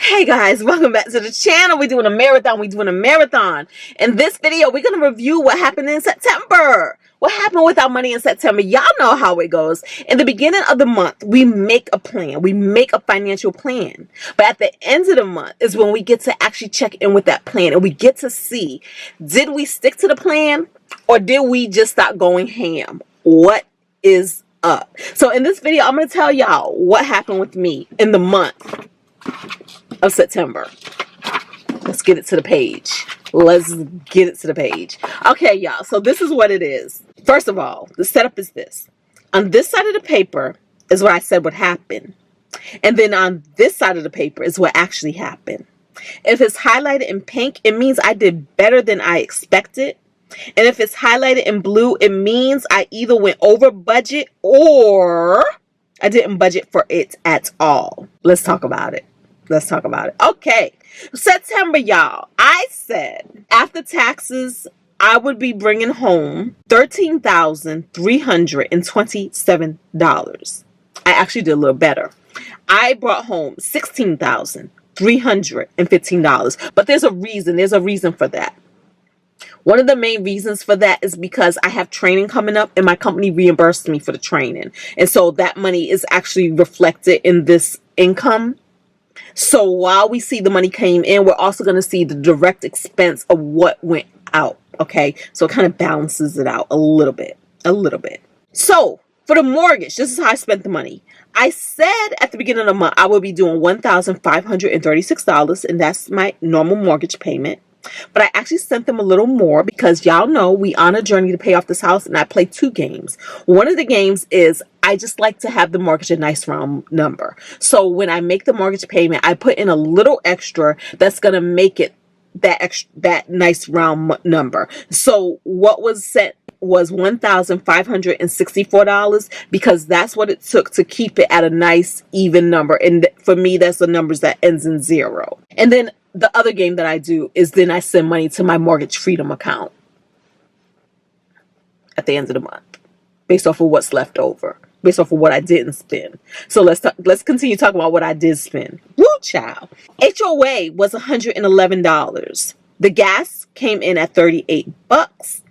Hey guys, welcome back to the channel. We're doing a marathon. In this video, we're going to review what happened in September. What happened with our money in September? Y'all know how it goes. In the beginning of the month, we make a plan. We make a financial plan. But at the end of the month is when we get to actually check in with that plan. And we get to see, did we stick to the plan? Or did we just start going ham? What is up? So in this video, I'm going to tell y'all what happened with me in the month of September. Let's get it to the page. Okay, y'all. So this is what it is. First of all, the setup is this. On this side of the paper is what I said would happen. And then on this side of the paper is what actually happened. If it's highlighted in pink, it means I did better than I expected. And if it's highlighted in blue, it means I either went over budget or I didn't budget for it at all. Let's talk about it. Okay. September, y'all. I said after taxes, I would be bringing home $13,327. I actually did a little better. I brought home $16,315. But there's a reason. There's a reason for that. One of the main reasons for that is because I have training coming up and my company reimbursed me for the training. And so that money is actually reflected in this income. So while we see the money came in, we're also going to see the direct expense of what went out. Okay. So it kind of balances it out a little bit. So for the mortgage, this is how I spent the money. I said at the beginning of the month, I will be doing $1,536, and that's my normal mortgage payment. But I actually sent them a little more because y'all know we on a journey to pay off this house, and I play two games. One of the games is I just like to have the mortgage a nice round number. So when I make the mortgage payment, I put in a little extra that's going to make it that nice round number. So what was sent was $1,564 because that's what it took to keep it at a nice even number. And for me, that's the numbers that ends in 0. And then the other game that I do is then I send money to my mortgage freedom account at the end of the month based off of what's left over, based off of what I didn't spend. So let's continue talking about what I did spend. Woo, child. HOA was $111. The gas came in at $38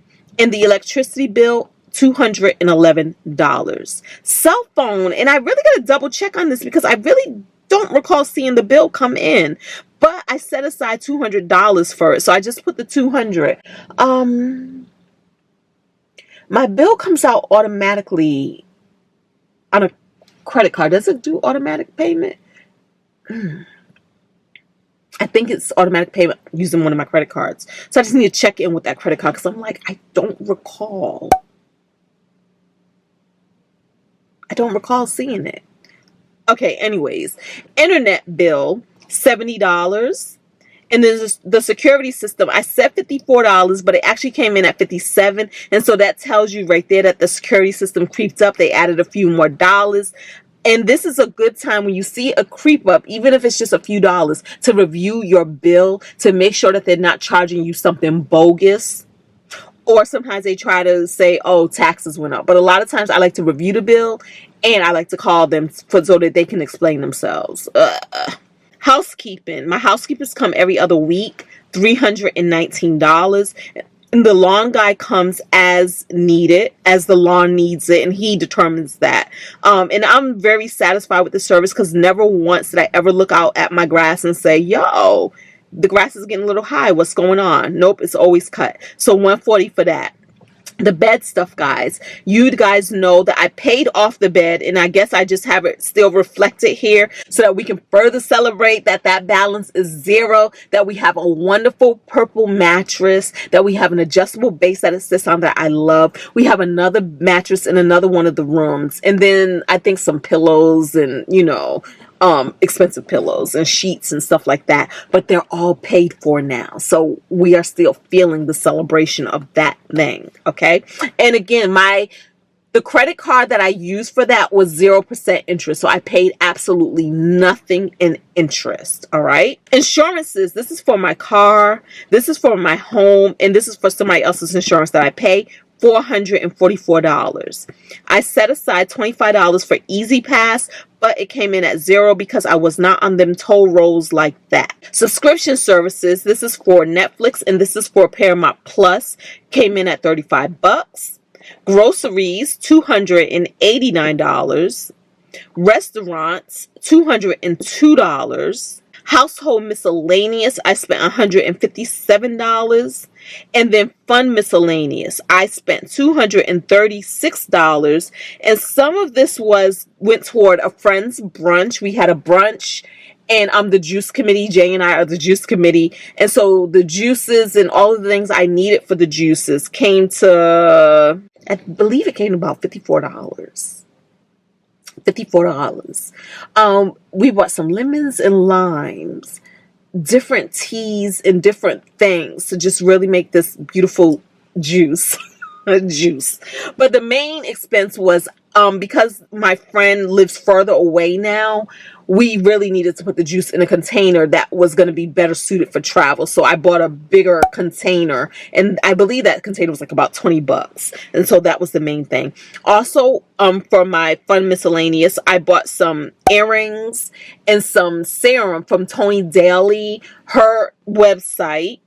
and the electricity bill $211. Cell phone, and I really got to double check on this because I really don't recall seeing the bill come in. But I set aside $200 for it. So I just put the $200. My bill comes out automatically on a credit card. Does it do automatic payment? I think it's automatic payment using one of my credit cards. So I just need to check in with that credit card because I'm like, I don't recall seeing it. Okay, anyways. Internet bill, $70. And then the security system, I said $54, but it actually came in at $57. And so that tells you right there that the security system creeped up. They added a few more dollars. And this is a good time when you see a creep up, even if it's just a few dollars, to review your bill to make sure that they're not charging you something bogus. Or sometimes they try to say, oh, taxes went up. But a lot of times I like to review the bill and I like to call them so that they can explain themselves. Housekeeping. My housekeepers come every other week, $319. And the lawn guy comes as needed, as the lawn needs it, and he determines that. And I'm very satisfied with the service because never once did I ever look out at my grass and say, yo, the grass is getting a little high. What's going on? Nope, it's always cut. So $140 for that. The bed stuff, guys. You guys know that I paid off the bed, and I guess I just have it still reflected here so that we can further celebrate that balance is 0, that we have a wonderful purple mattress, that we have an adjustable base that it sits on that I love. We have another mattress in another one of the rooms, and then I think some pillows and, expensive pillows and sheets and stuff like that, but they're all paid for now. So we are still feeling the celebration of that thing. Okay. And again, the credit card that I used for that was 0% interest. So I paid absolutely nothing in interest. All right. Insurances. This is for my car. This is for my home. And this is for somebody else's insurance that I pay. $444. I set aside $25 for Easy Pass, but it came in at $0 because I was not on them toll rolls like that. Subscription services, this is for Netflix and this is for Paramount Plus, came in at $35. Groceries, $289. Restaurants, $202. Household miscellaneous, I spent $157. And then fun miscellaneous, I spent $236. And some of this went toward a friend's brunch. We had a brunch, and I'm the juice committee. Jay and I are the juice committee. And so the juices and all of the things I needed for the juices came to, I believe it came to about $54. $54. We bought some lemons and limes, different teas and different things to just really make this beautiful juice. Juice. But the main expense was because my friend lives further away now, we really needed to put the juice in a container that was going to be better suited for travel. So I bought a bigger container, and I believe that container was like about $20. And so that was the main thing. Also, for my fun miscellaneous, I bought some earrings and some serum from Tony Daly, her website,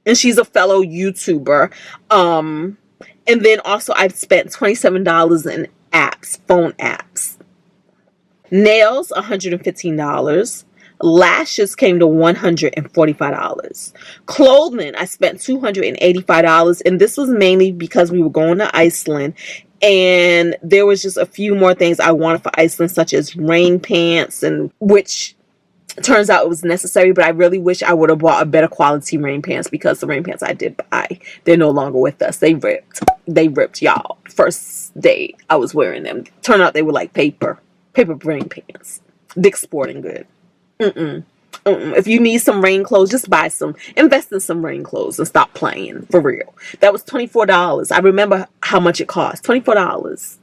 and she's a fellow YouTuber. And then also I've spent $27 in apps, phone apps. Nails, $115. Lashes came to $145. Clothing, I spent $285. And this was mainly because we were going to Iceland. And there was just a few more things I wanted for Iceland, such as rain pants, and which turns out it was necessary, but I really wish I would have bought a better quality rain pants, because the rain pants I did buy, they're no longer with us. They ripped, y'all. First day I was wearing them. Turned out they were like paper rain pants. Dick's Sporting Good. If you need some rain clothes, just buy some. Invest in some rain clothes and stop playing. For real. That was $24. I remember how much it cost. $24.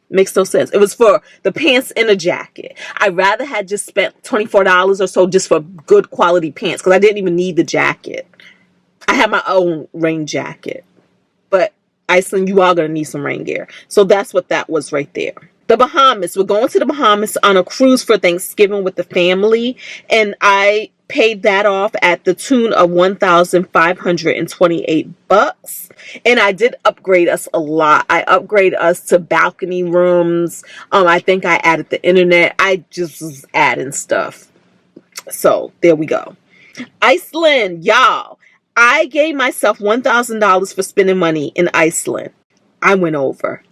Makes no sense. It was for the pants and a jacket. I rather had just spent $24 or so just for good quality pants, because I didn't even need the jacket. I had my own rain jacket. But Iceland, you are going to need some rain gear. So that's what that was right there. The Bahamas. We're going to the Bahamas on a cruise for Thanksgiving with the family. And I paid that off at the tune of $1,528. And I did upgrade us a lot. I upgraded us to balcony rooms. I think I added the internet. I just was adding stuff. So there we go. Iceland, y'all. I gave myself $1,000 for spending money in Iceland. I went over.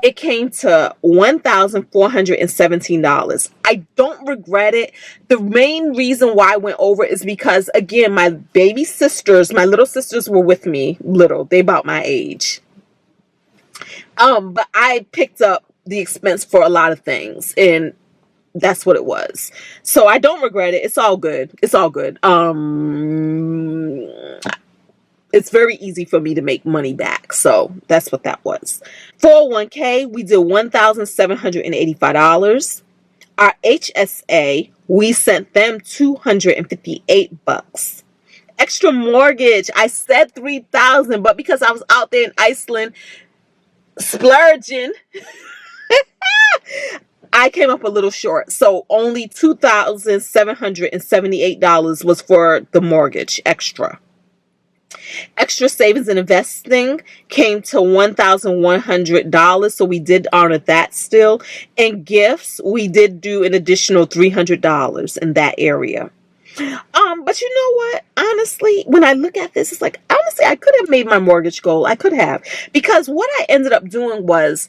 It came to $1,417. I don't regret it. The main reason why I went over is because, again, my little sisters were with me. They about my age. But I picked up the expense for a lot of things, and that's what it was. So I don't regret it. It's all good. It's very easy for me to make money back. So that's what that was. 401k, we did $1,785. Our HSA, we sent them $258. Extra mortgage, I said $3,000, but because I was out there in Iceland splurging, I came up a little short. So only $2,778 was for the mortgage extra. Extra savings and investing came to $1,100. So we did honor that still. And gifts, we did do an additional $300 in that area. But you know what? Honestly, when I look at this, it's like, honestly, I could have made my mortgage goal. I could have. Because what I ended up doing was,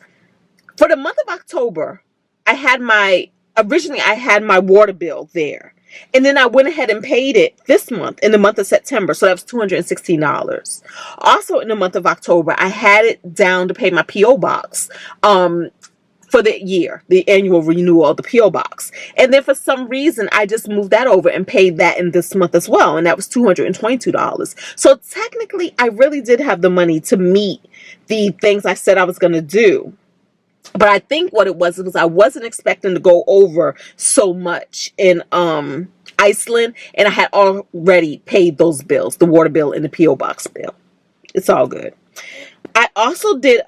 for the month of October, originally I had my water bill there. And then I went ahead and paid it this month, in the month of September. So that was $216. Also in the month of October, I had it down to pay my P.O. box for the year, the annual renewal of the P.O. box. And then for some reason, I just moved that over and paid that in this month as well. And that was $222. So technically, I really did have the money to meet the things I said I was going to do. But I think what it was I wasn't expecting to go over so much in Iceland, and I had already paid those bills, the water bill and the P.O. box bill. It's all good. I also did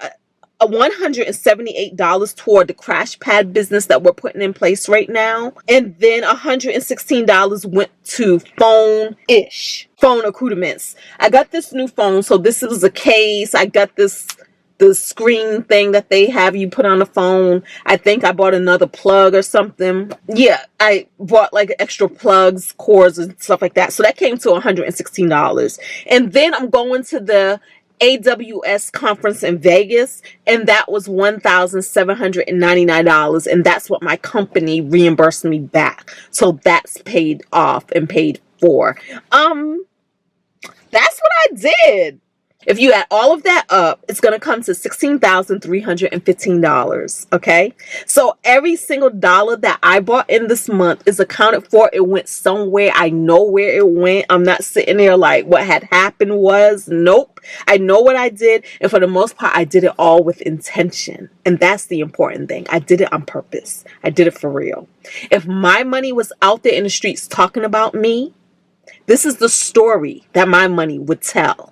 a $178 toward the crash pad business that we're putting in place right now. And then $116 went to phone accoutrements. I got this new phone. So this is a case. I got the screen thing that they have you put on the phone. I think I bought another plug or something. Yeah, I bought like extra plugs, cords, and stuff like that. So that came to $116. And then I'm going to the AWS conference in Vegas, and that was $1,799, and that's what my company reimbursed me back. So that's paid off and paid for. That's what I did. If you add all of that up, it's going to come to $16,315, okay? So every single dollar that I bought in this month is accounted for. It went somewhere. I know where it went. I'm not sitting there like what had happened was. Nope. I know what I did, and for the most part, I did it all with intention, and that's the important thing. I did it on purpose. I did it for real. If my money was out there in the streets talking about me, this is the story that my money would tell.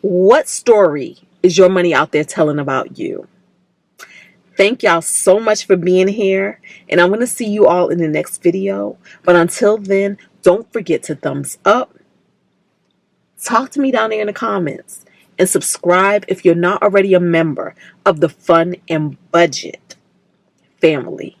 What story is your money out there telling about you? Thank y'all so much for being here, and I'm going to see you all in the next video. But until then, don't forget to thumbs up, talk to me down there in the comments, and subscribe if you're not already a member of the Fun and Budget family.